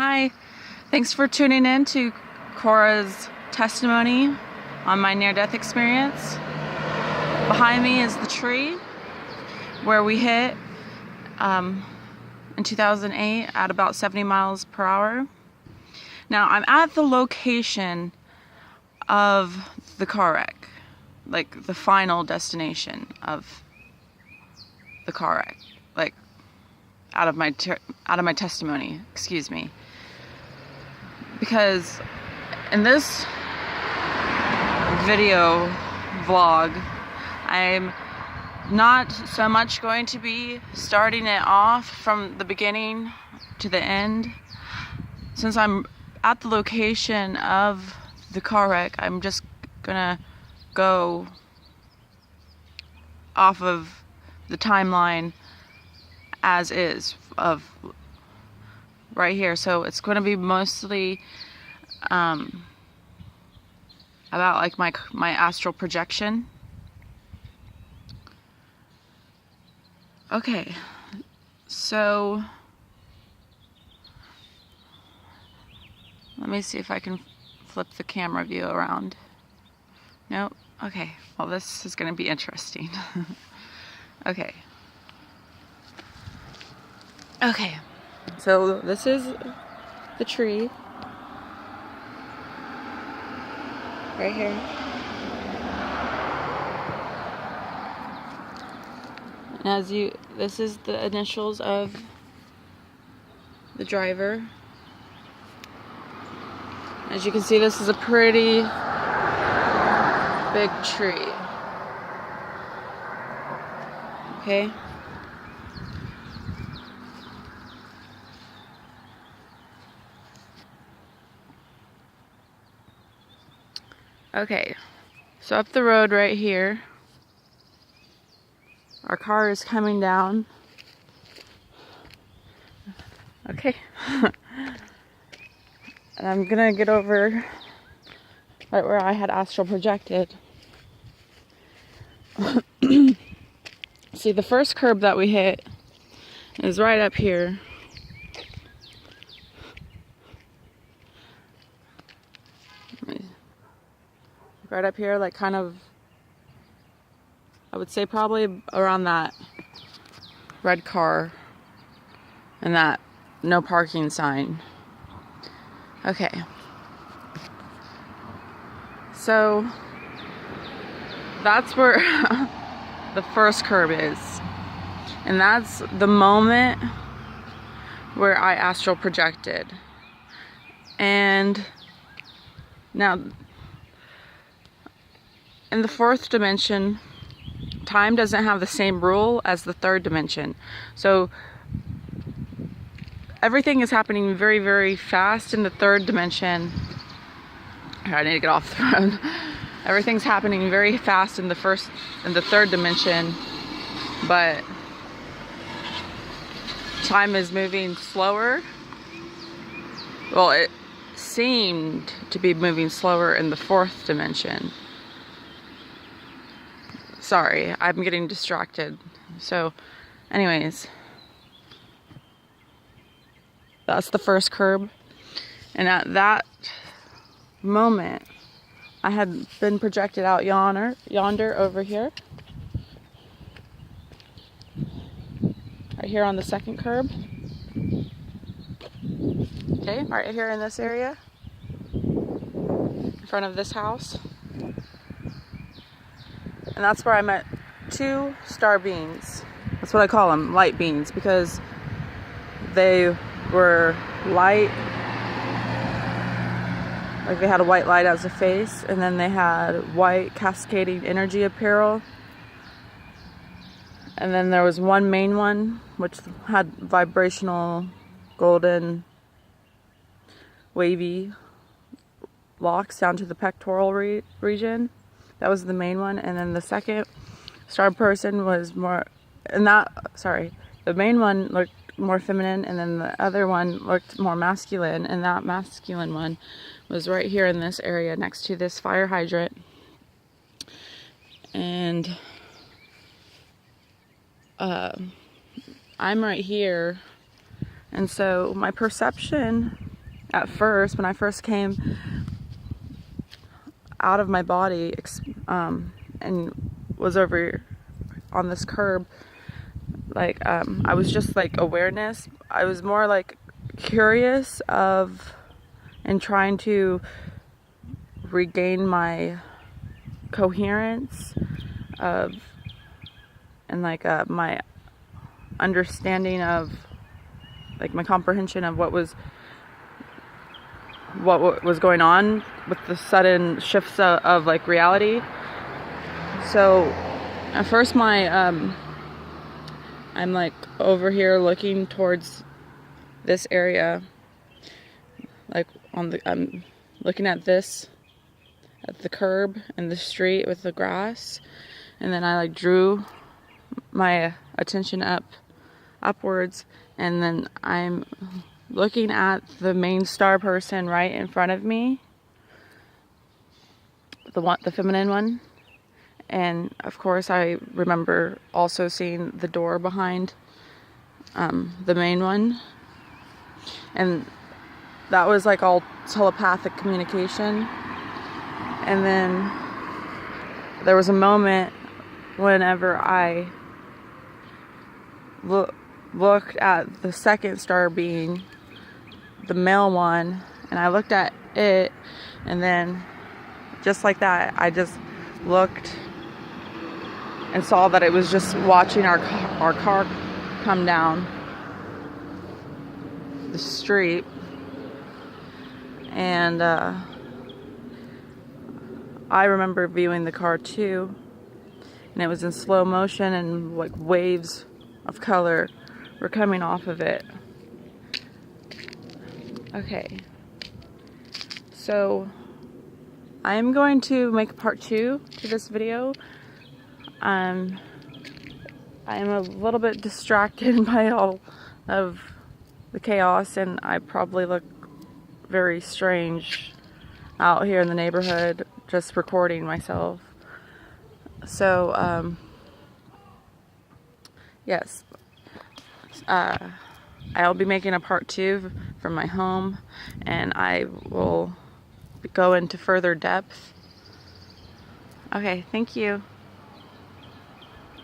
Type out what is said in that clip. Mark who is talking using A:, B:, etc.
A: Hi, thanks for tuning in to Cora's testimony on my near-death experience. Behind me is the tree where we hit in 2008 at about 70 miles per hour. Now I'm at the location of the car wreck, like the final destination of the car wreck, like out of my testimony, excuse me. Because in this video vlog, I'm not so much going to be starting it off from the beginning to the end. Since I'm at the location of the car wreck, I'm just gonna go off of the timeline as is of right here. So it's going to be mostly about like my astral projection. Okay, so let me see if I can flip the camera view around. Nope. Okay, well this is going to be interesting. Okay, so this is the tree right here. And this is the initials of the driver. As you can see, this is a pretty big tree. Okay. Okay, so up the road right here, our car is coming down. Okay. And I'm gonna get over right where I had astral projected. See, the first curb that we hit is right up here. Right up here, like kind of, I would say probably around that red car and that no parking sign. Okay. So that's where the first curb is. And that's the moment where I astral projected. And now, in the fourth dimension, time doesn't have the same rule as the third dimension. So everything is happening very, very fast in the third dimension. I need to get off the road. Everything's happening very fast in the third dimension, but time is moving slower. Well, it seemed to be moving slower in the fourth dimension. Sorry, I'm getting distracted. So, anyways, that's the first curb. And at that moment, I had been projected out yonder over here. Right here on the second curb. Okay, right here in this area. In front of this house. And that's where I met two star beings. That's what I call them, light beings, because they were light, like they had a white light as a face, and then they had white cascading energy apparel. And then there was one main one, which had vibrational, golden, wavy locks down to the pectoral region. That was the main one. And then the second star person was more, the main one looked more feminine, and then the other one looked more masculine, and that masculine one was right here in this area next to this fire hydrant. And I'm right here, and so my perception at first, when I first came out of my body and was over on this curb, like I was just like awareness. I was more like curious of and trying to regain my coherence of and like my understanding of like my comprehension of what was going on with the sudden shifts of like reality. So at first I'm like over here looking towards this area, like I'm looking at this, at the curb and the street with the grass, and then I like drew my attention upwards, and then I'm looking at the main star person right in front of me, the feminine one. And of course I remember also seeing the door behind the main one, and that was like all telepathic communication. And then there was a moment whenever I looked at the second star being, the male one, and I looked at it, and then just like that I just looked and saw that it was just watching our car come down the street. And I remember viewing the car too, and it was in slow motion, and like waves of color were coming off of it. Okay, so I'm going to make part 2 to this video. I am a little bit distracted by all of the chaos, and I probably look very strange out here in the neighborhood just recording myself. So yes, I'll be making a part 2 from my home, and I will go into further depth. Okay, thank you.